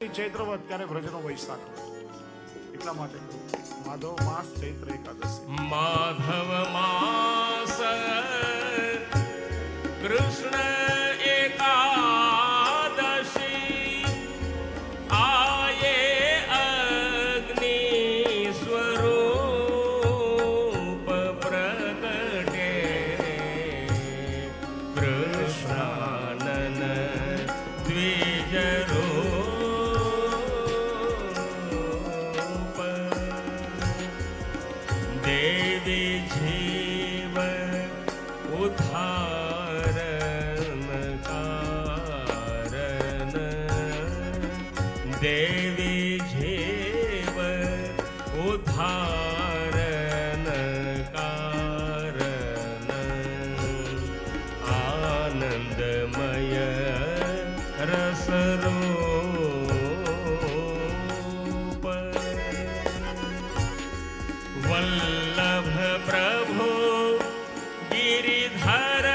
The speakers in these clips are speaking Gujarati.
ચૈત્રવત ત્યારે વ્રજનો વૈશાખ એટલા માટે માધવ માસ ચૈત્ર એકાદશી માધવ માસ કૃષ્ણ એકાદશી આયે અગ્નિ સ્વરૂપ પ્રગટે કૃષ્ણાનન દ્વિજરો દેવી જીવ ઉદ્ધારણ કારણ દેવી જીવ ઉદ્ધારણ કારણ આનંદમય રસરૂપ વલ્લભ પ્રભુ ગિરિધર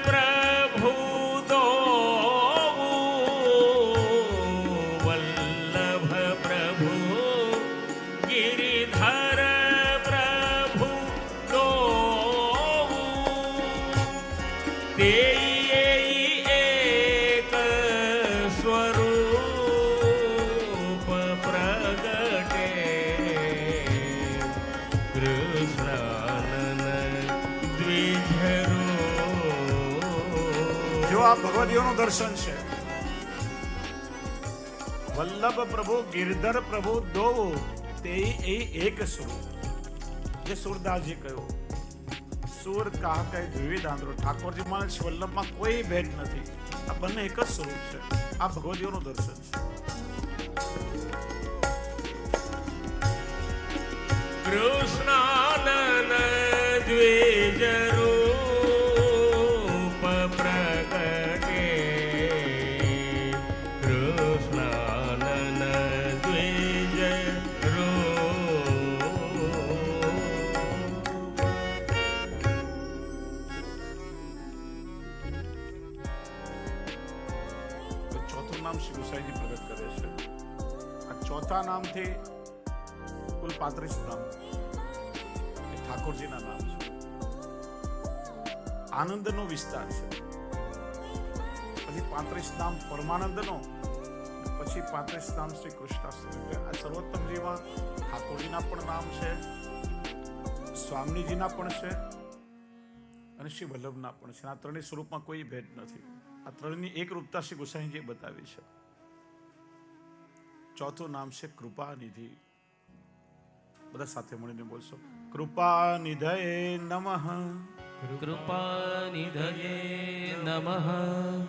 પ્રભુ દોઉ વલ્લભ પ્રભુ ગિરિધર પ્રભુ દોઉ તે એક સ્વરૂપ પ્રગટે કૃષ્ણાનન દ્વિજરો. જો આ ભગવદીઓનું દર્શન છે. વલ્લભ પ્રભુ ગિરધર પ્રભુ દો તે એક સ્વરૂપ. જે સુરદાસજી કહ્યું સુર કાહ કહે દ્વિવિધ આંધ્રો. ઠાકોરજી માને છે વલ્લભમાં કોઈ ભેદ નથી. આ બંને એક જ સ્વરૂપ છે. આ ભગવદીઓનું દર્શન છે. કૃષ્ણાનન દ્વિજરૂપ પ્રગટે કૃષ્ણાનન દ્વિજરૂપ. ચોથું નામ શ્રી ગુસાઈજી પ્રગટ કરે છે. આ ચોથા નામથી કુલ 35 નામ એ ઠાકોરજીના નામ છે. આનંદનો વિસ્તાર છે. પછી 35 નામ પરમાનંદનો, પછી 35 નામ શ્રી કૃષ્ણાષ્ટમી. આ સર્વોત્તમજીમાં ઠાકોરજીના પણ નામ છે, સ્વામીજીના પણ છે અને શ્રી વલ્લભના પણ છે. આ ત્રણેય સ્વરૂપમાં કોઈ ભેદ નથી. આ ત્રણની એક રૂપતા શ્રી ગુસાઈજીએ બતાવી છે. ચોથું નામ છે કૃપાનિધિ. બધા સાથે મળીને બોલશો. કૃપાનિધયે નમઃ. કૃપાનિધયે નમઃ.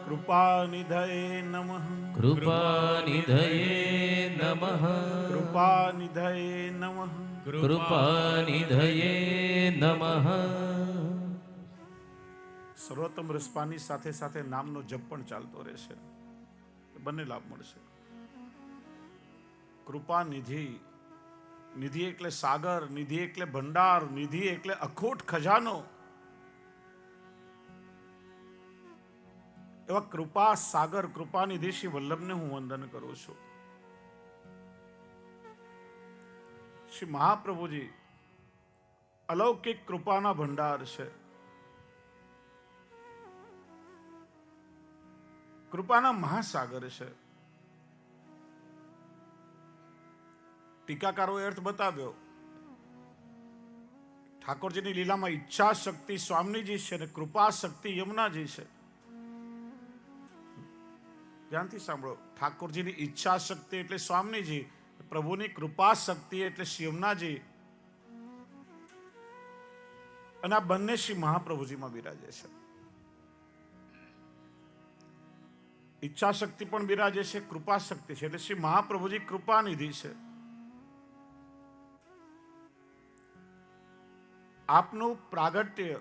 કૃપાનિધયે નમઃ. કૃપાનિધયે નમઃ. કૃપાનિધયે નમઃ. કૃપાનિધયે નમઃ. સર્વોત્તમ રસપાની સાથે સાથે નામનો જપ પણ ચાલતો રહેશે. બંને લાભ મળશે. કૃપાનિધિ. નિધિ એટલે સાગર, નિધિ એટલે ભંડાર, નિધિ એટલે અખૂટ ખજાનો. એવા કૃપા સાગર, કૃપાનિધિ શ્રી વલ્લભને હું વંદન કરું છું. શ્રી મહાપ્રભુજી અલૌકિક કૃપાના ભંડાર છે. કૃપાના મહાસાગર છે. ટીકાકારોએ અર્થ બતાવ્યો. ઠાકોરજીની લીલામાં ઈચ્છા શક્તિ સ્વામીજી છે અને કૃપા શક્તિ યમુનાજી છે. ધ્યાનથી સાંભળો. ઠાકોરજીની ઈચ્છા શક્તિ એટલે સ્વામીજી, પ્રભુની કૃપા શક્તિ એટલે શ્રી યમુનાજી, અને આ બંને શ્રી મહાપ્રભુજીમાં બિરાજે છે. ઈચ્છા શક્તિ પણ બિરાજે છે, કૃપા શક્તિ છે એટલે શ્રી મહાપ્રભુજી કૃપાનિધિ છે. આપનું પ્રાગટ્ય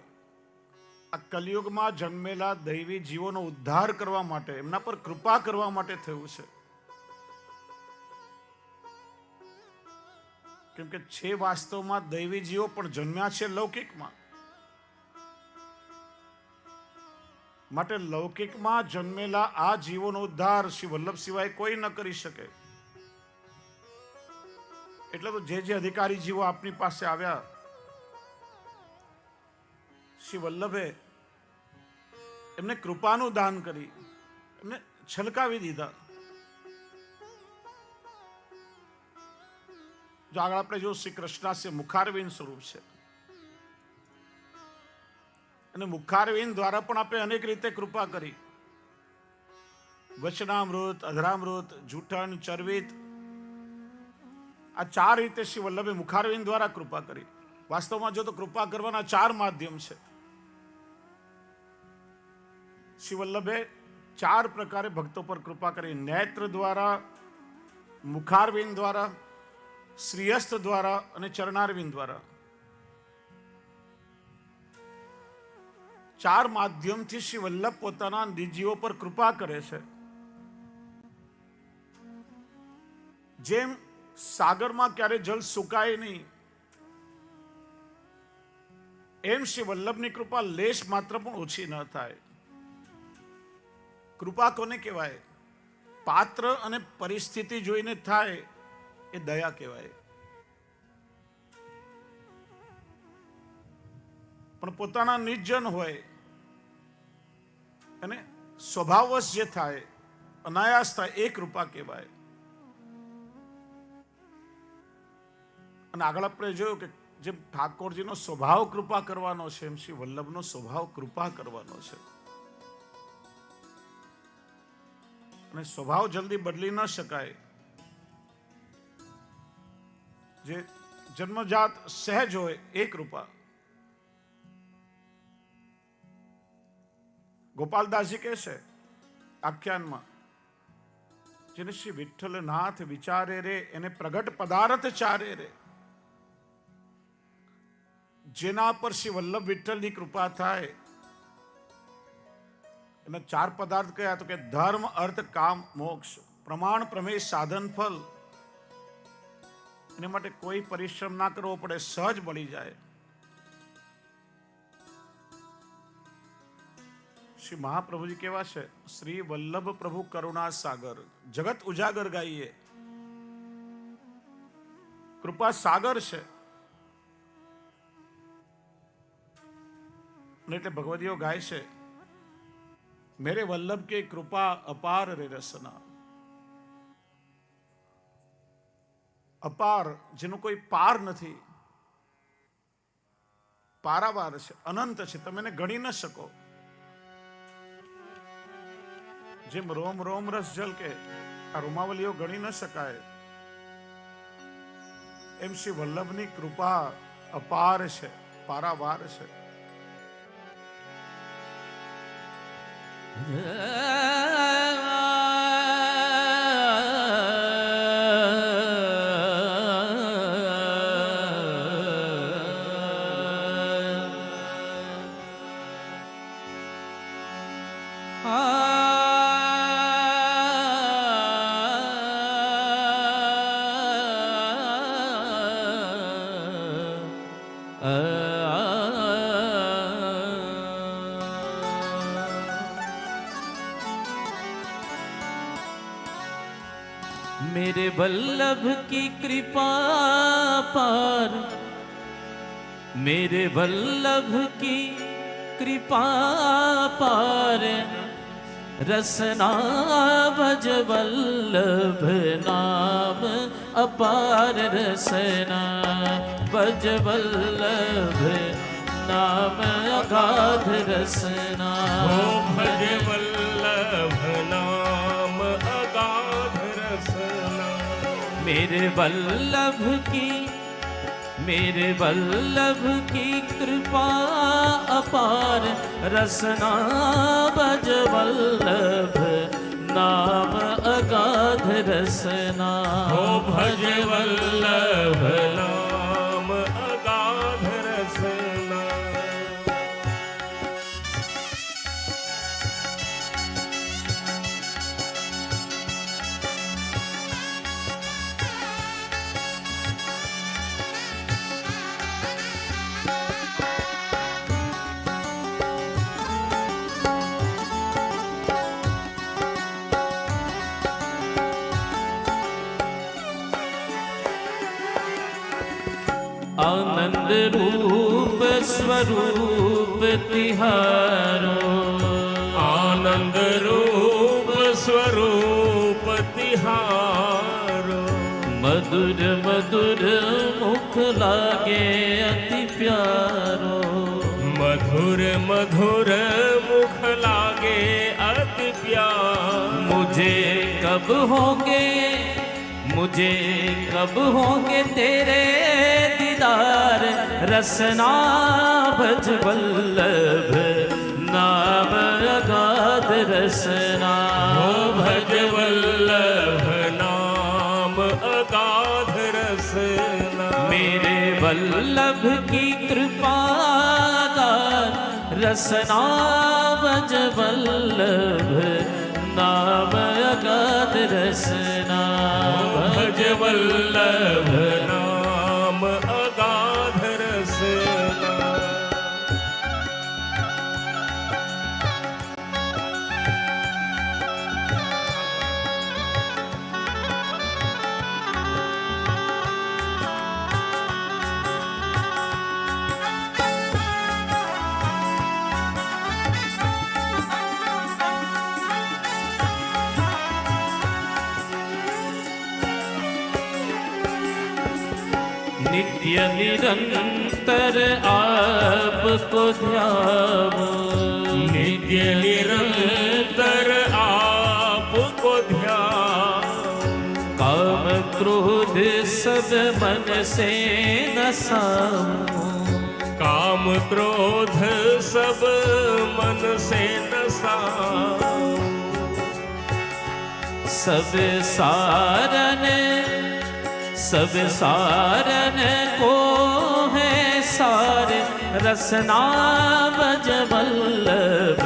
આ કલિયુગમાં જન્મેલા દૈવી જીવોનો ઉદ્ધાર કરવા માટે, એમના પર કૃપા કરવા માટે થયું છે. કેમ કે છે વાસ્તવમાં દૈવી જીવો પણ જન્મ્યા છે લૌકિકમાં. માટે લૌકિકમાં જન્મેલા આ જીવોનો ઉદ્ધાર શ્રી વલ્લભ સિવાય કોઈ ન કરી શકે. એટલે તો જે અધિકારી જીવો આપની પાસે આવ્યા, શ્રી વલ્લભે એમને કૃપાનું દાન કરી, એમને છલકાવી દીધા. જો આગળ આપણે જો શ્રી કૃષ્ણાસ્ય મુખારવિંદ સ્વરૂપ છે, અને મુખારવિંદ દ્વારા પણ આપણે અનેક રીતે કૃપા કરી. વચનામૃત, અધરામૃત, જૂઠણ, ચરવિત, આ 4 રીતે શ્રી વલ્લભે મુખારવિંદ દ્વારા કૃપા કરી. વાસ્તવમાં જો તો કૃપા કરવાના 4 માધ્યમ છે. શ્રી વલ્લભે 4 પ્રકારે ભક્તો પર કૃપા કરી. નેત્ર દ્વારા, મુખારવિંદ દ્વારા, શ્રીહસ્ત દ્વારા અને ચરણારવિંદ દ્વારા. 4 માધ્યમથી શ્રી વલ્લભ પોતાના નિજીવો પર કૃપા કરે છે. જેમ સાગરમાં ક્યારે જળ સુકાય નહીં, એમ શ્રી વલ્લભની કૃપા લેશ માત્ર પણ ઓછી ન થાય. કૃપા કોને કહેવાય? પાત્ર અને પરિસ્થિતિ જોઈને થાય એ દયા કહેવાય. પણ પોતાના નિર્જન હોય અને સ્વભાવવશ જે થાય, અનાયાસ થાય, એ કૃપા કહેવાય. અને આગળ આપણે જોયું કે જેમ ઠાકોરજીનો સ્વભાવ કૃપા કરવાનો છે, એમ શ્રી વલ્લભનો સ્વભાવ કૃપા કરવાનો છે. અને સ્વભાવ જલ્દી બદલી ન શકાય. જે જન્મજાત સહેજ હોય એ કૃપા. ગોપાલદાસજી કહે છે આખ્યાનમાં, જેને શ્રી વિઠ્ઠલનાથ વિચારે રે, એને પ્રગટ પદાર્થ ચારે રે. જેના પર શ્રી વલ્લભ વિઠ્ઠલની કૃપા થાય એના 4 પદાર્થ કયા? તો કે ધર્મ, અર્થ, કામ, મોક્ષ. પ્રમાણ, પ્રમેય, સાધન, ફલ. એના માટે કોઈ પરિશ્રમ ના કરવો પડે, સહજ મળી જાય. શ્રી મહાપ્રભુજી કેવા છે? શ્રી વલ્લભ પ્રભુ કરુણા સાગર, જગત ઉજાગર ગાઈએ. કૃપા સાગર છે. એટલે ભગવદીઓ ગાય છે, મેરે વલ્લભ કે કૃપા અપાર રે રસના. અપાર, જેનું કોઈ પાર નથી, પારાવાર છે, અનંત છે, તમે એને ગણી ન શકો. જેમ રોમ રોમ રસ જલ કે આ રોમાવલીઓ ગણી ન શકાય, એમ શ્રી વલ્લભની કૃપા અપાર છે, પારાવાર છે. मेरे वल्लभ की कृपा पार, मेरे वल्लभ की कृपा पार, रसना भज वल्लभ नाम अपार, रसना भज वल्लभ नाम अगाध रसना. भज वल्लभ नाम अगाध रसना. मेरे वल्लभ की कृपा अपार, रसना भज वल्लभ नाम अगाध रसना. भज वल्लभ नाम अगाध रसना. आनंद रूप स्वरूप तिहारो, आनंद रूप स्वरूप तिहारो। मधुर मधुर मुख लागे अति प्यारो, मधुर मधुर मुख लागे अति प्यार। मुझे कब होंगे तेरे दीदार, रसना भज वल्लभ नाम अगाध रसना। हो भज वल्लभ नाम अगाध रसना। मेरे वल्लभ की कृपा रसना भज वल्लभ नाम अगाध रसना। भज वल्लभ नाम अगाध रसना। नित्य निरंतर आपको ध्यावो, नित्य निरंतर आपको ध्यान। काम क्रोध सब मन से नसाऊं, काम क्रोध सब मन से नसाऊं। सब सारन को है सार, रसना भज वल्लभ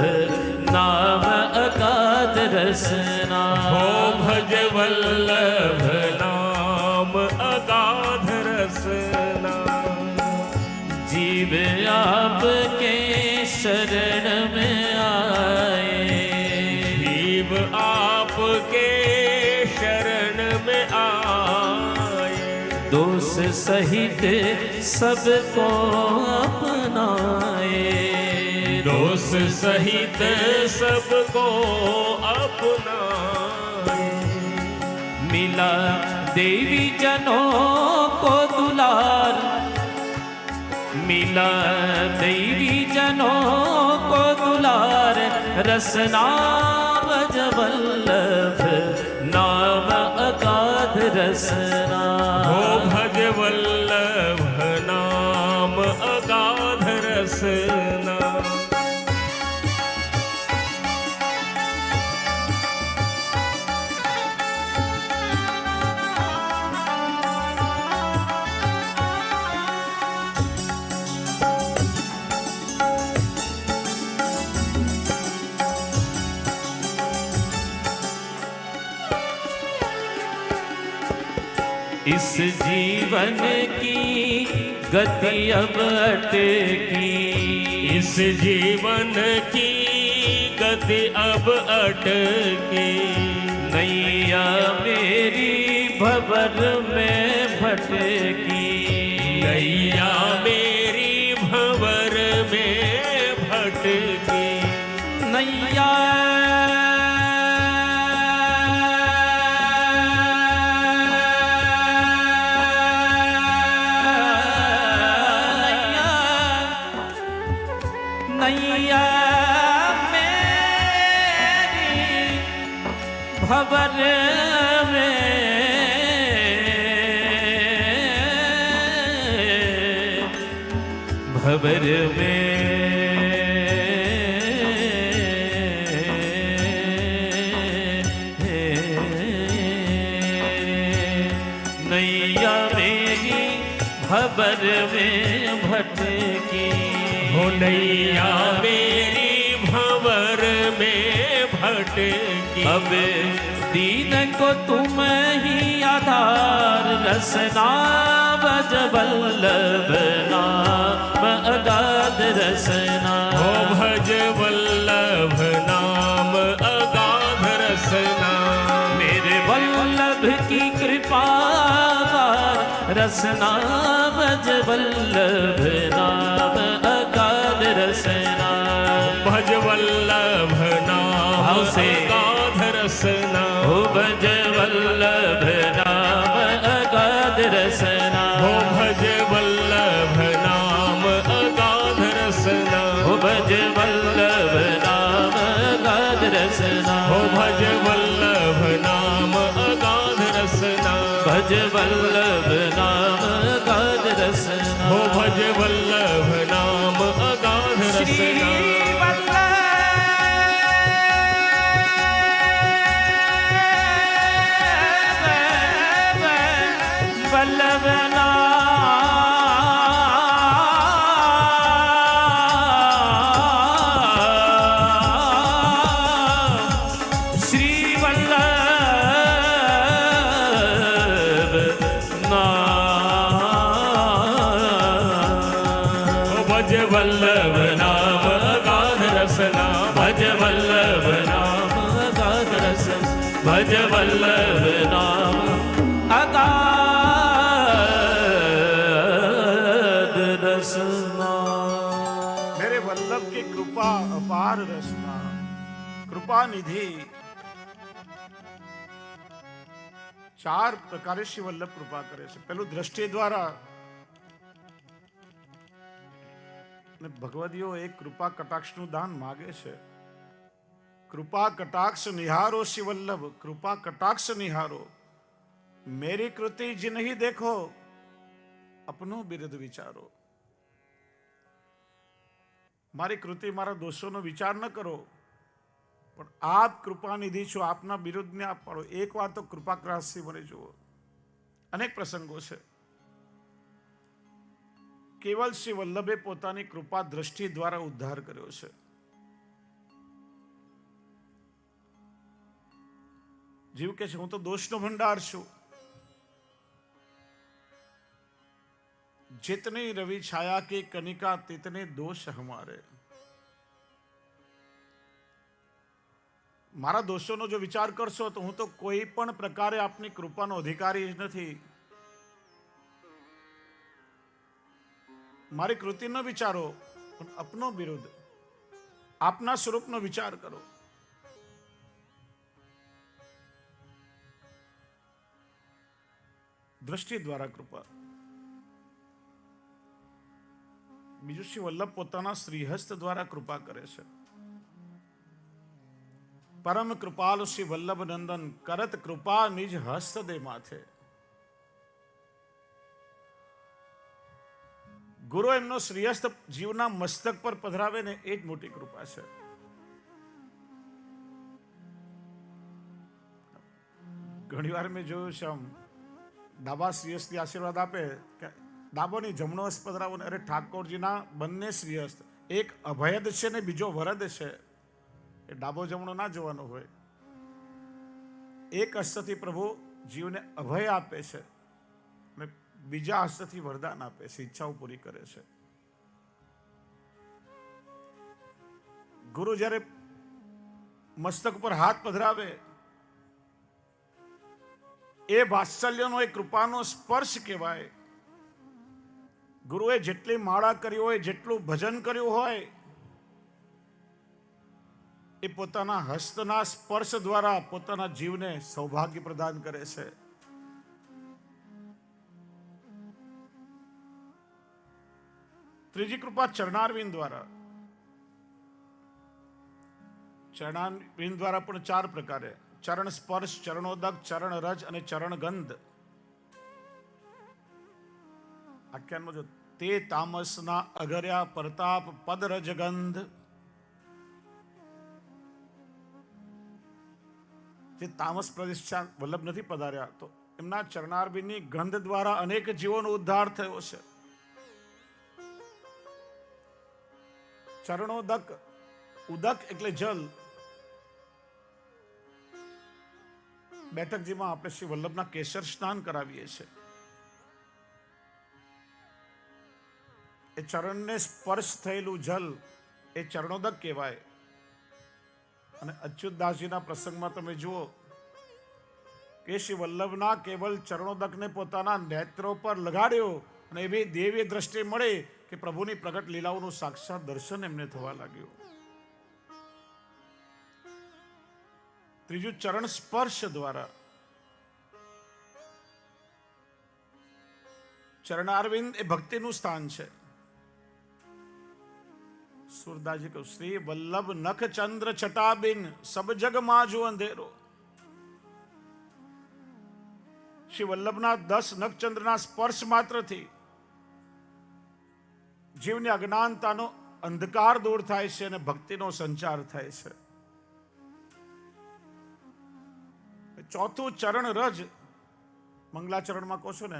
नाम अगाध रसना। हो भज वल्लभ नाम अगाध रसना। जीव आपके शरण में आए, जीव आपके शरण में आए। दोष सहित सबको अपनाए, दोष सहित सबको अपनाए। मिला देवी जनों को दुलार, मिला देवी जनों को दुलार, रसना भज वल्लभ नाम अगाध रसना। हो भज वल्लभ नाम अगाध रसना। इस जीवन की गति अब अटकी, इस जीवन की गति अब अटकी। नैया मेरी भंवर में भटकी, नैया मेरी भंवर में भटकी। नैया नैया मेरी भंवर नैया मेरी भंवर में भटकी। हो नैया मेरी भंवर में भटकी। अब दीन को तुम ही आधार, रसना भज वल्लभ नाम अगाध रसना। हो भज वल्लभ नाम अगाध रसना। मेरे वल्लभ की कृपा પાર રસના ભજ વલ્લભ નામ અગાધ રસના ભજ વલ્લભ નામ આવશે. અગાધ રસના હો ભજ વલ્લભ નામ અગાધ રસના હો ભજ વલ્લભ નામ અગાધ રસના હો ભજ વલ્લભ નામ અગાધ રસના હો ભજ વલ્લભ નામ અગાધ રસના ભજ વલ્લભ નામ અગાધ રસના હો ભજ વલ્લભ નામ અગાધ રસના ભજ વલ્લભ નામ અગાધ રસના ભજ વલ્લભ નામ અગાધ રસના ભજ વલ્લભ નામ અગાધ રસના मेरे वल्लभ की कृपा अपार रसना कृपा निधि चार प्रकारे श्री वल्लभ कृपा करे છે પેલું દ્રષ્ટિ દ્વારા અને ભગવદીઓ એક કૃપા કટાક્ષનું દાન માગે છે કૃપા કટાક્ષ નિહારો શ્રી વલ્લભ કૃપા કટાક્ષ નિહારો मेरी कृति जिन्हीं देखो अपनो बिरद विचारो મારી કૃતિ મારા દોષોનો વિચાર ન કરો પણ આપ કૃપા નિધિ છો આપના વિરુદ્ધને આપ પાડો એક વાર તો કૃપા ક્રાસથી મને જુઓ અનેક પ્રસંગો છે કેવલ શ્રી વલ્લભે પોતાની કૃપા દ્રષ્ટિ દ્વારા ઉદ્ધાર કર્યો છે જીવ કે છે હું તો દોષનો ભંડાર છું जितनी रवि छाया की कनिका तितने दोष हमारे મારા દોષોનો જો વિચાર કરશો તો હું તો કોઈ પણ પ્રકારે આપની કૃપાનો અધિકારી જ નથી મારી કૃતિ ન વિચારો પણ અપનો વિરુદ્ધ આપના સ્વરૂપનો વિચાર કરો દ્રષ્ટિ દ્વારા કૃપા બીજું શ્રી વલ્લભ પોતાના શ્રીહસ્ત દ્વારા કૃપા કરે છે પરમ કૃપાલુ શ્રી વલ્લભ નંદન કરત કૃપા નિજ હસ્ત દે માથે ગુરુ એમનો શ્રીહસ્ત જીવના મસ્તક પર પધરાવે ને એ જ મોટી કૃપા છે ઘણી વાર મેં જોયું છે આમ ડાબા શ્રીહસ્તથી આશીર્વાદ આપે કે ડાબોની જમણો હસ્ત પધરાવો ને અરે ઠાકોરજીના બંને શ્રીહસ્ત એક અભયદ છે ને બીજો વરદ છે એ ડાબો જમણો ના જોવાનો હોય એક હસ્તથી પ્રભુ જીવને અભય આપે છે અને બીજા હસ્તથી વરદાન આપે છે ઈચ્છાઓ પૂરી કરે છે ગુરુ જ્યારે મસ્તક પર હાથ પધરાવે એ વાત્સલ્યનો એ કૃપાનો સ્પર્શ કહેવાય ગુરુએ જેટલી માળા કરી હોય જેટલું ભજન કર્યું હોય એ પોતાના હસ્તના સ્પર્શ દ્વારા પોતાના જીવને સૌભાગ્ય પ્રદાન કરે છે ત્રીજી કૃપા ચરણારવિંદ દ્વારા ચરણારવિંદ દ્વારા પણ ચાર પ્રકારે ચરણ સ્પર્શ ચરણોદક ચરણ રજ અને ચરણ ગંધ આખ્યાનમાં જો તે તામસના અગર્યા પ્રતાપ પદ રજગંધ જે તામસ પ્રદેશ વલ્લભ નથી પધાર્યા તો એમના ચરણારવિંદની ગંધ દ્વારા અનેક જીવોનો ઉદ્ધાર થયો છે ચરણોદક ઉદક એટલે જલ બેઠકજીમાં આપણે શ્રી વલ્લભના કેસર સ્નાન કરાવીએ છીએ એ ચરણને સ્પર્શ થયેલું જલ એ ચરણોદક કહેવાય અને અચ્યુતદાસજીના પ્રસંગમાં તમે જુઓ કે શ્રી વલ્લભના કેવલ ચરણોદકને પોતાના નેત્રો પર લગાડ્યો અને એવી દેવીય દ્રષ્ટિ મળી કે પ્રભુની પ્રગટ લીલાઓનું સાક્ષાત દર્શન એમને થવા લાગ્યું. ત્રીજું, ચરણ સ્પર્શ દ્વારા. ચરણારવિંદ એ ભક્તિનું સ્થાન છે. સુરદાસજી કહ્યું, શ્રી વલ્લભ નખ ચંદ્ર છટાબિન સબ જગ માજુ અંધેરો. શ્રી વલ્લભના 10 નખચંદ્રના સ્પર્શ માત્રથી જીવની અજ્ઞાનતાનો અંધકાર દૂર થાય છે અને ભક્તિનો સંચાર થાય છે. ચોથું, ચરણ રજ. મંગલાચરણમાં કહો છો ને,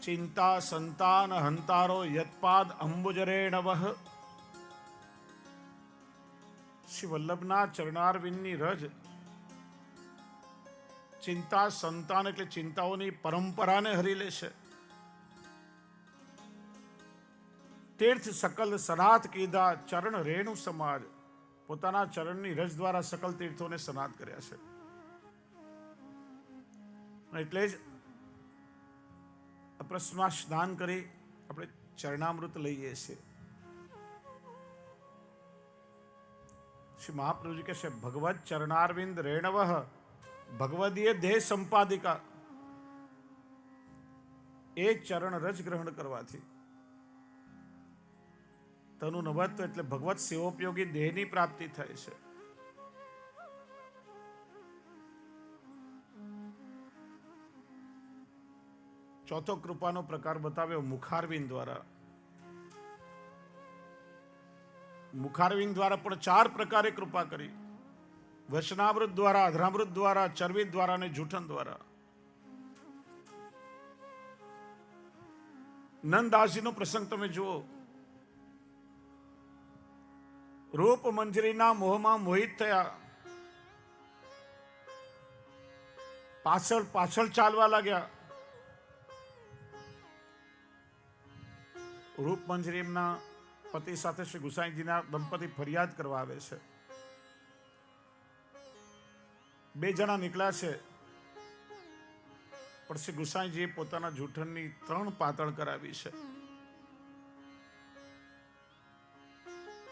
ચિંતા સંતાન હંતારો યત્પાદ અંબુજરેણવઃ. શ્રી વલ્લભના ચરણારવિંદની રજ ચિંતા સંતાન એટલે ચિંતાઓની પરંપરાને હરી લે છે. તીર્થ સકલ સનાથ કીધા ચરણ રેણુ સમાજ. પોતાના ચરણની રજ દ્વારા સકલ તીર્થોને સનાથ કર્યા છે. એટલે જ પ્રશ્નમાં સ્નાન કરી આપણે ચરણામૃત લઈએ છીએ. શ્રી મહાપ્રભુજી કહે છે, ભગવત ચરણારવિંદ રેણવઃ ભગવદીય દેહ સંપાદિકા. એ ચરણ રજ ગ્રહણ કરવાથી તનુ નવત્વ એટલે ભગવત સેવોપયોગી દેહની પ્રાપ્તિ થાય છે. ચોથો કૃપાનો પ્રકાર બતાવ્યો મુખારવિંદ દ્વારા. મુખારવિંદ દ્વારા પણ 4 પ્રકારે કૃપા કરી. વચનામૃત દ્વારા, અધરામૃત દ્વારા, ચરવિત દ્વારા અને જૂઠન દ્વારા. નંદદાસજીનો પ્રસંગ તમે જુઓ. રૂપ મંજરીના મોહમાં મોહિત થયા, પાછળ પાછળ ચાલવા લાગ્યા. રૂપ મંજરીના પતિ સાથે શ્રી ગુસાઈજીના દંપતી ફરિયાદ કરવા આવે છે. 2 જણા નીકળ્યા છે, પણ શ્રી ગુસાઈજીએ પોતાના જૂઠણની 3 પાતળ કરાવી છે.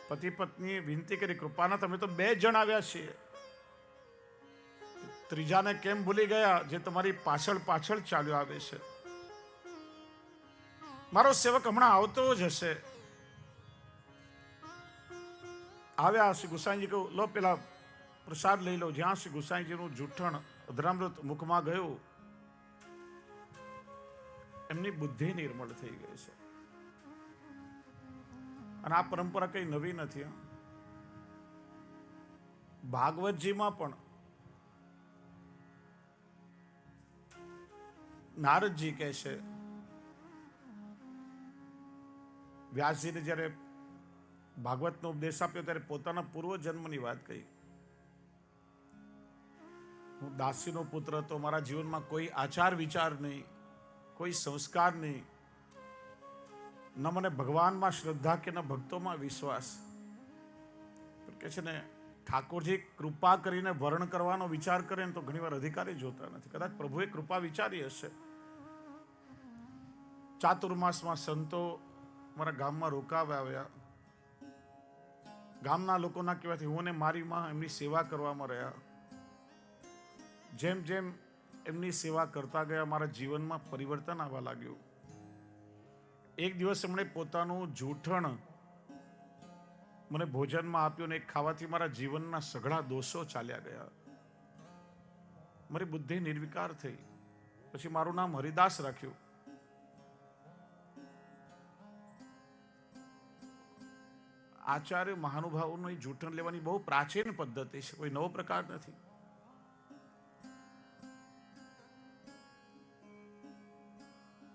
પતિ પત્નીએ વિનંતી કરી, કૃપાના તમે તો 2 જણ આવ્યા છીએ, ત્રીજાને કેમ ભૂલી ગયા જે તમારી પાછળ પાછળ ચાલ્યો આવે છે? મારો સેવક હમણાં આવતો જ હશે. આવ્યા. શ્રી ગુસાઈજી કહ્યું, લો પેલા પ્રસાદ લઈ લો. જ્યાં શ્રી ગુસાઈજીનું જૂઠણ અધરામૃત મુખમાં ગયું, એમની બુદ્ધિ નિર્મળ થઈ ગઈ છે. અને આ પરંપરા કઈ નવી નથી. ભાગવતજીમાં પણ નારદજી કહે છે, વ્યાસજીને જ્યારે ભાગવતનો ઉપદેશ આપ્યો ત્યારે પોતાના પૂર્વ જન્મની વાત કહી. હું દાસીનો પુત્ર હતો, મારા જીવનમાં કોઈ આચાર વિચાર નહીં, કોઈ સંસ્કાર નહીં, ન મને ભગવાનમાં શ્રદ્ધા કે ન ભક્તોમાં વિશ્વાસ. કે છે ને, ઠાકોરજી કૃપા કરીને વર્ણ કરવાનો વિચાર કરે ને તો ઘણીવાર અધિકારી જોતા નથી. કદાચ પ્રભુએ કૃપા વિચારી હશે. ચાતુર્માસમાં સંતો મારા ગામમાં રોકાવા આવ્યા. ગામના લોકોના કહેવાથી હું અને મારી માં એમની સેવા કરવામાં રહ્યા. જેમ જેમ એમની સેવા કરતા ગયા, મારા જીવનમાં પરિવર્તન આવવા લાગ્યું. એક દિવસ એમણે પોતાનું જૂઠણ મને ભોજનમાં આપ્યું, ને એક ખાવાથી મારા જીવનના સઘળા દોષો ચાલ્યા ગયા. મારી બુદ્ધિ નિર્વિકાર થઈ. પછી મારું નામ હરિદાસ રાખ્યું. આચાર્ય મહાનુભાવોનું જૂઠણ લેવાની બહુ પ્રાચીન પદ્ધતિ છે, કોઈ નવો પ્રકાર નથી.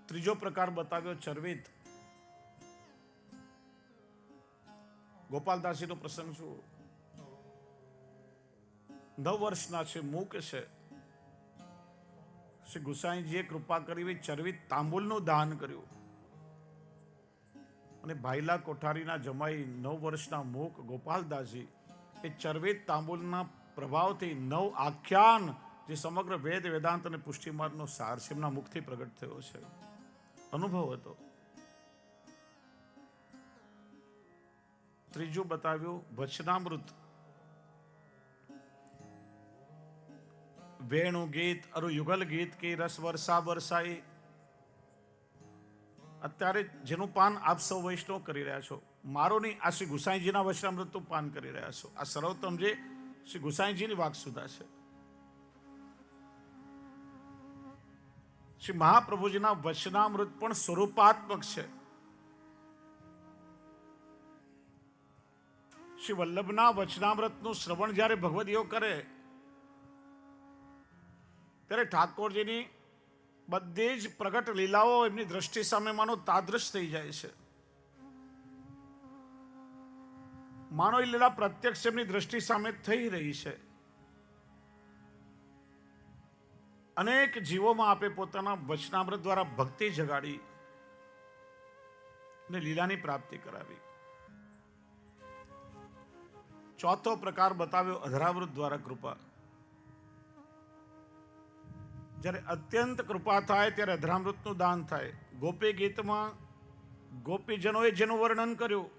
ત્રીજો પ્રકાર બતાવ્યો ચરવિત. ગોપાલદાસજીનો પ્રસંગ છું. 9 વર્ષના છે, મૂક છે. શ્રી ગુસાઈજીએ કૃપા કરી ચરવિત તાંબુલનું દાન કર્યું. અને ભાઈલા કોઠારીના જમાઈ 9 વર્ષના મૂક ગોપાલદાસજી એ ચરવિત તાંબુલના પ્રભાવથી 9 આખ્યાન જે સમગ્ર વેદ વેદાંત અને પુષ્ટિમાર્ગનો સાર છે, એમના મુખથી પ્રગટ થયો છે. અનુભવ હતો. ત્રીજું બતાવ્યું વચનામૃત. વેણુ ગીત અરુ યુગલ ગીત કે રસ વર્ષા વરસાઈ. અત્યારે જેનું પાન આપ સૌ વૈષ્ણવ કરી રહ્યા છો, મારો નહીં, આ શ્રી ગુસાઈજીના વચનામૃતનું પાન કરી રહ્યા છો. આ સર્વોત્તમ જે શ્રી ગુસાઈજીની વાક સુધા છે. શ્રી મહાપ્રભુજીના વચનામૃત પણ સ્વરૂપાત્મક છે. શ્રી વલ્લભના વચનામૃતનું શ્રવણ જ્યારે ભગવદીઓ કરે ત્યારે ઠાકોરજીની બધી જ પ્રગટ લીલાઓ એમની દ્રષ્ટિ સામે માનો તાદ્રશ થઈ જાય છે. માનો એ લીલા પ્રત્યક્ષ એમની દ્રષ્ટિ સામે થઈ રહી છે. અનેક જીવોમાં આપે પોતાના વચનામૃત દ્વારા ભક્તિ જગાડી અને લીલાની પ્રાપ્તિ કરાવી. ચોથો પ્રકાર બતાવ્યો અધરામૃત દ્વારા કૃપા. જ્યારે અત્યંત કૃપા થાય ત્યારે અધરામૃતનું દાન થાય. ગોપી ગીતમાં ગોપીજનોએ જેનું વર્ણન કર્યું,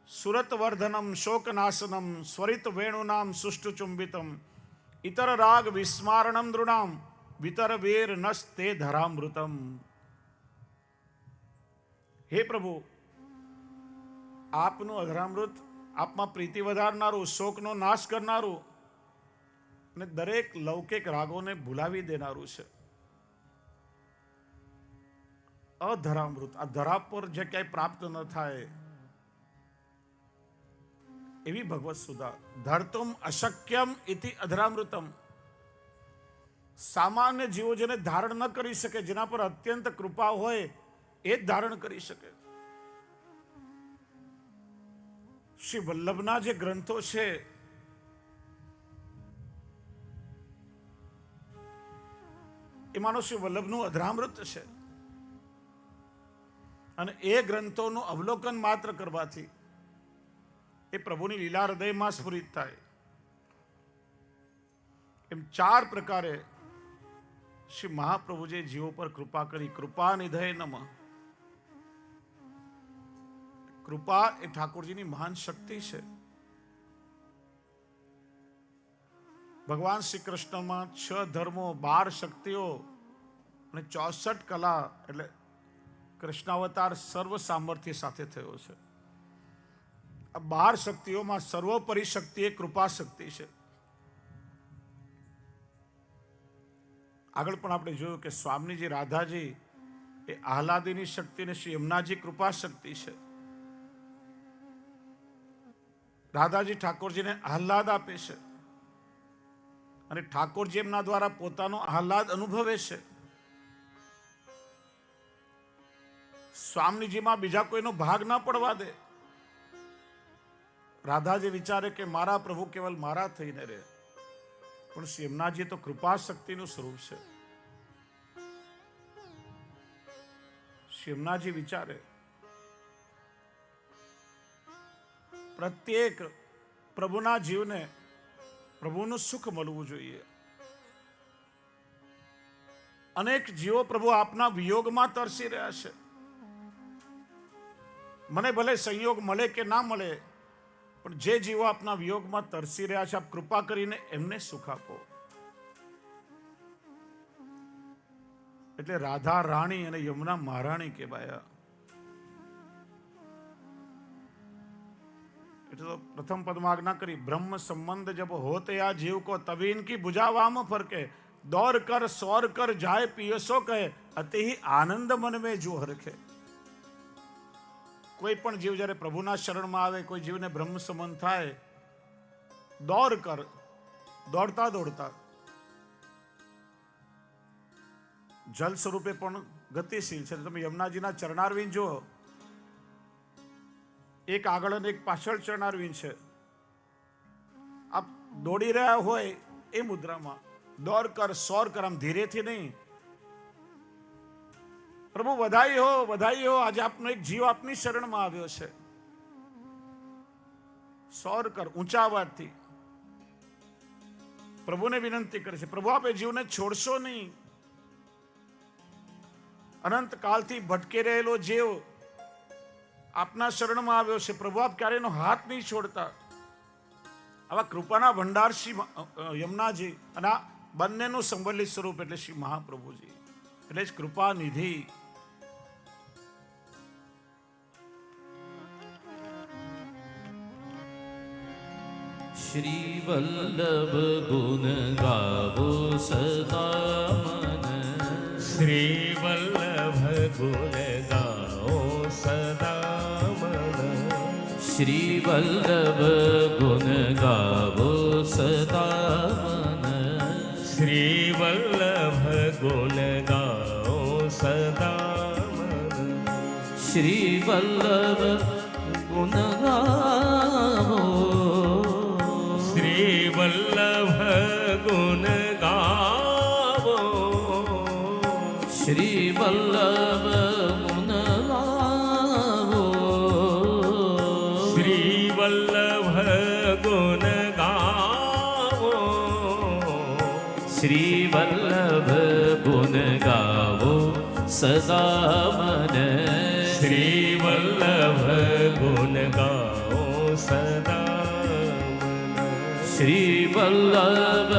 સુરત વર્ધનમ શોકનાશનમ સ્વરિત વેણુનામ સુષ્ટુ ચુંબિતમ ઇતર રાગ વિસ્મારણમ નૃણામ વિતર વીર નસ્તે ધરામૃતમ. હે પ્રભુ, આપનું અધરામૃત આપમાં પ્રીતિ વધારનારું, શોકનો નાશ કરનારું અને દરેક લૌકિક રાગોને ભૂલાવી દેનારું છે. અધરામૃત, આ ધરા પર જે ક્યાંય પ્રાપ્ત ન થાય એવી ભગવત સુધા. ધરતુમ અશક્યમ ઇતિ અધરામૃતમ. સામાન્ય જીવો જેને ધારણ ન કરી શકે, જેના પર અત્યંત કૃપા હોય એ જ ધારણ કરી શકે. શ્રી વલ્લભના જે ગ્રંથો છે એમાંનો શ્રી વલ્લભનું અધરામૃત છે. અને એ ગ્રંથોનું અવલોકન માત્ર કરવાથી એ પ્રભુની લીલા હૃદયમાં સ્ફુરિત થાય. એમ ચાર પ્રકારે શ્રી મહાપ્રભુજીએ જીવો પર કૃપા કરી. કૃપા નિધય નમઃ. કૃપા એ ઠાકોરજીની મહાન શક્તિ છે. ભગવાન શ્રી કૃષ્ણમાં 6 ધર્મો, 12 શક્તિઓ અને 64 કલા, એટલે કૃષ્ણાવતાર સર્વ સામર્થ્ય સાથે થયો છે. આ 12 શક્તિઓમાં સર્વોપરી શક્તિ એ કૃપા શક્તિ છે. આગળ પણ આપણે જોયું કે સ્વામીજી રાધાજી એ આહલાદીની શક્તિ ને શ્રી યમુનાજી કૃપા શક્તિ છે. રાધાજી ઠાકોરજીને આહલાદ આપે છે અને ઠાકોરજી એમના દ્વારા પોતાનો આહલાદ અનુભવે છે. સ્વામીજીમાં બીજા કોઈનો ભાગ ના પડવા દે. રાધાજી વિચારે કે મારા પ્રભુ કેવલ મારા થઈને રહે, પણ શ્રી યમુનાજી તો કૃપા શક્તિનું સ્વરૂપ છે. શ્રી યમુનાજી વિચારે પ્રત્યેક પ્રભુના જીવને પ્રભુનું સુખ મળવું જોઈએ. અનેક જીવો પ્રભુ આપના વિયોગમાં તરસી રહ્યા છે. મને ભલે સંયોગ મળે કે ના મળે, પણ જે જીવો આપના વિયોગમાં તરસી રહ્યા છે, આપ કૃપા કરીને એમને સુખ આપો. એટલે રાધા રાણી અને યમુના મહારાણી કહેવાયા. એટલે તો પ્રથમ પદમાં આજ્ઞા કરી, બ્રહ્મ સંબંધ જબ હોતે આ જીવ કો તभी इनकी भुजावाम फरके दौड़ कर सौर कर जाए पियसो કહે અતિ આનંદ મન में જો હરખે. કોઈ પણ જીવ જ્યારે પ્રભુના શરણમાં આવે, કોઈ જીવને બ્રહ્મ સંબંધ થાય, દોડ કર, દોડતા દોડતા જલ સ્વરૂપે પણ ગતિશીલ છે. તમે યમુનાજીના ચરણારવિંદ જુઓ, એક આગળ અને એક પાછળ ચરણારવિંદ છે. આપ દોડી રહ્યા હોય એ મુદ્રામાં દોડ કર સોર કર, આમ ધીરેથી નહીં. પ્રભુ વધાઈ હો, વધાઈ હો, આજે આપનો એક જીવ આપની શરણમાં આવ્યો છે. સોર કર, ઊંચા અવાજથી. પ્રભુને વિનંતી કરે છે, પ્રભુ આપે જીવને છોડશો નહીં. અનંત કાળથી ભટકી રહેલો જીવ આપના શરણમાં આવ્યો છે, પ્રભુ આપ ક્યારે એનો હાથ નહીં છોડતા. આવા કૃપાના ભંડાર શ્રી યમુનાજી અને આ બંનેનું સંબલિત સ્વરૂપ એટલે શ્રી મહાપ્રભુજી, એટલે જ કૃપા નિધિ. શ્રી વલ્લભ ગુણ ગાવો સદા મન. શ્રી વલ્લભ ગુણ ગાઓ સદા મન. શ્રી વલ્લભ ગુણ ગાવો સદા મન. શ્રી વલ્લભ ગુણ ગાઓ સદા મન. શ્રી વલ્લભ ગુણ ગાવો. શ્રી વલ્લભ ગુણ ગાવો. શ્રી વલ્લભ ગુણ ગાવો. શ્રી વલ્લભ ગુણ ગાવો. શ્રી વલ્લભ ગુણ ગાવો સદા મન. શ્રી વલ્લભ ગુણ ગાઓ સદા. શ્રી વલ્લભ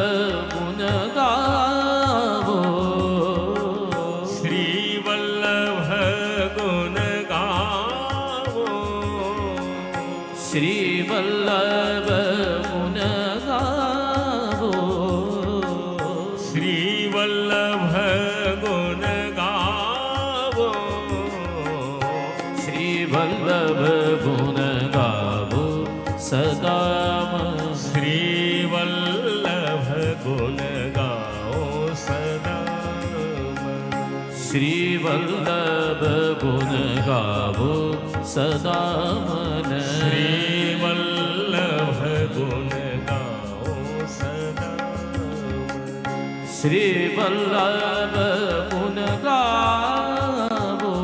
ગુણ ગાવો. શ્રી વલ્લભ ગુણ ગાવો. શ્રી વલ્લભ ગુણ ગાવો. શ્રી વલ્લભ ગુણ ગાવો. શ્રી વલ્લભ ગુણ ગાવો સદા મન. શ્રી વલ્લભ ગુણ ગાઓ સદા. શ્રી વલ્લભ ગુણ ગાવો સદા મન. શ્રી વલ્લભ ગુણ ગાઓ સદા. શ્રી વલ્લભ ગુણ ગાવો.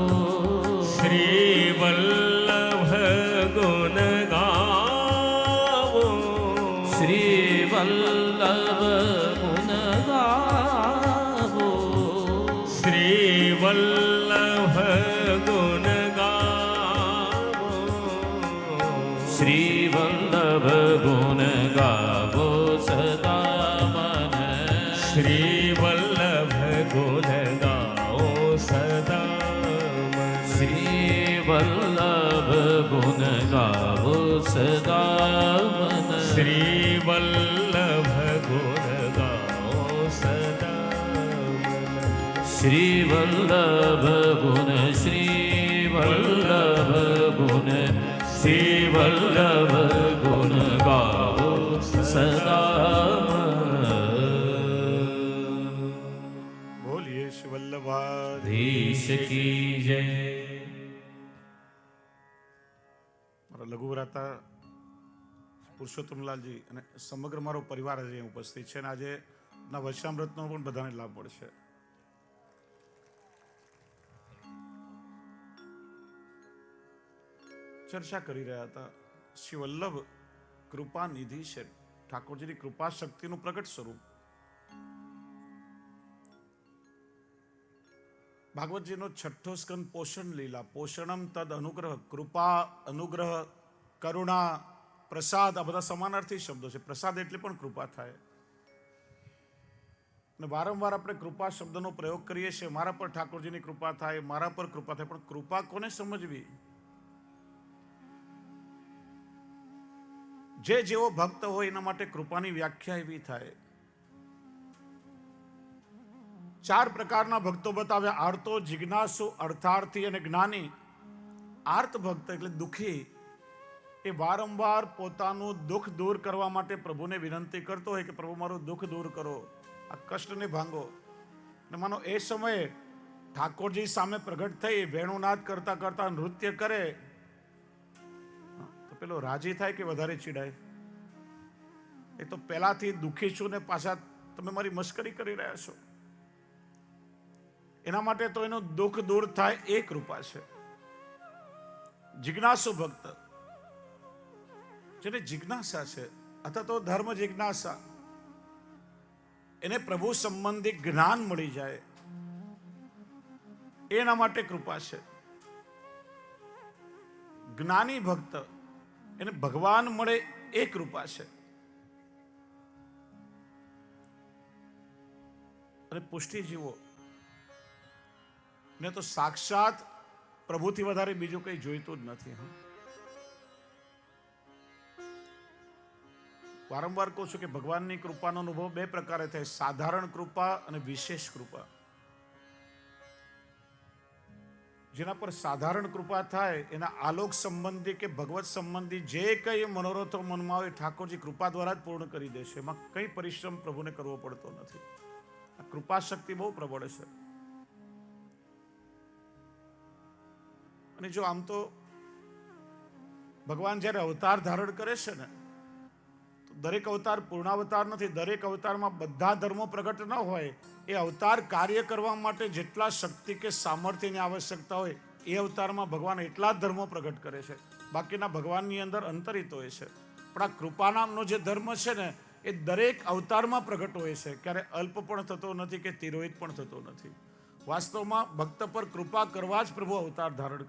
શ્રી વલ્લભ ગુણ ગાવો. શ્રી વલ્લભ ગુણ ગાવો. શ્રી વલ્લભ ગુણ ગાવો. શ્રી વલ્લભ ગુણ ગાવો સદા મન. શ્રી વલ્લભ ગુણ ગાઓ સદા. શ્રી વલ્લભ ગુણ ગાવો સદા મન. શ્રી વલ્લભ ગુણ ગાઓ સદા. શ્રી વલ્લભ ગુણ. શ્રી વલ્લભ ગુણ. શ્રી વલ્લભ ગુણ ગાવો સદા મન. બોલીએ શ્રી વલ્લભાધીશ. ધીશ કી જય. મારા લઘુવરાતા પુરુષોત્તમલાલજી અને સમગ્ર મારો પરિવાર આજે અહીં ઉપસ્થિત છે અને આજે ના વચનામૃતનો પણ બધાને લાભ મળશે. ચર્ચા કરી રહ્યા હતા શ્રી વલ્લભ કૃપા નિધિ છે, ઠાકોરજીની કૃપા શક્તિનું પ્રગટ સ્વરૂપ. ભાગવતજીનો 6ઠ્ઠો સ્કંદ પોષણ લીલા. પોષણમ તદ અનુગ્રહ. કૃપા, અનુગ્રહ, કરુણા, પ્રસાદ આ બધા સમાનાર્થી શબ્દો છે. પ્રસાદ એટલે પણ કૃપા થાય. અને વારંવાર આપણે કૃપા શબ્દનો પ્રયોગ કરીએ છીએ. મારા પર ઠાકોરજીની કૃપા થાય, મારા પર કૃપા થાય. પણ કૃપા કોને સમજવી? જે જેવો ભક્ત હોય એના માટે કૃપાની વ્યાખ્યા એવી થાય. 4 પ્રકારના ભક્તો બતાવ્યા: આર્તો, જિજ્ઞાસુ, અર્થાર્થી અને જ્ઞાની. આર્ત ભક્ત એટલે દુઃખી, એ વારંવાર પોતાનું દુઃખ દૂર કરવા માટે પ્રભુને વિનંતી કરતો હોય કે પ્રભુ મારું દુઃખ દૂર કરો, આ કષ્ટને ભાંગો. અને માનો એ સમયે ઠાકોરજી સામે પ્રગટ થઈ વેણુનાદ કરતા કરતા નૃત્ય કરે તો પેલો રાજી થાય કે વધારે ચીડાય? એ તો પહેલાથી દુઃખી છું ને પાછા તમે મારી મસ્કરી કરી રહ્યા છો. એના માટે તો એનું દુઃખ દૂર થાય એ કૃપા છે. જિજ્ઞાસુ ભક્ત, જેને જિજ્ઞાસા છે, અથવા તો ધર્મ જિજ્ઞાસા, એને પ્રભુ સંબંધી જ્ઞાન મળી જાય, એના માટે કૃપા છે. જ્ઞાની ભક્ત એને ભગવાન મળે એ કૃપા છે. અને પુષ્ટિજીવો ને તો સાક્ષાત પ્રભુથી વધારે બીજું કંઈ જોઈતું જ નથી. વારંવાર કહું છું કે ભગવાનની કૃપાનો અનુભવ બે પ્રકારે થાય, સાધારણ કૃપા અને વિશેષ કૃપા. જેના પર સાધારણ કૃપા થાય એના આલોક સંબંધી કે ભગવત સંબંધી જે કંઈ મનોરથો મનમાં આવે ઠાકોરજી કૃપા દ્વારા જ પૂર્ણ કરી દેશે. એમાં કંઈ પરિશ્રમ પ્રભુને કરવો પડતો નથી. આ કૃપા શક્તિ બહુ પ્રબળ છે. અને જો આમ તો ભગવાન જ્યારે અવતાર ધારણ કરે છે ને, તો દરેક અવતાર પૂર્ણાવતાર નથી. દરેક અવતારમાં બધા ધર્મો પ્રગટ ન હોય. એ અવતાર કાર્ય કરવા માટે જેટલા શક્તિ કે સામર્થ્યની આવશ્યકતા હોય એ અવતારમાં ભગવાન એટલા જ ધર્મો પ્રગટ કરે છે. બાકીના ભગવાનની અંદર અંતરિત હોય છે. પણ આ કૃપા નામનો જે ધર્મ છે ને એ દરેક અવતારમાં પ્રગટ હોય છે. ક્યારે અલ્પ પણ થતો નથી કે તિરોહિત પણ થતો નથી. વાસ્તવમાં ભક્ત પર કૃપા કરવા જ પ્રભુ અવતાર ધારણ કરે.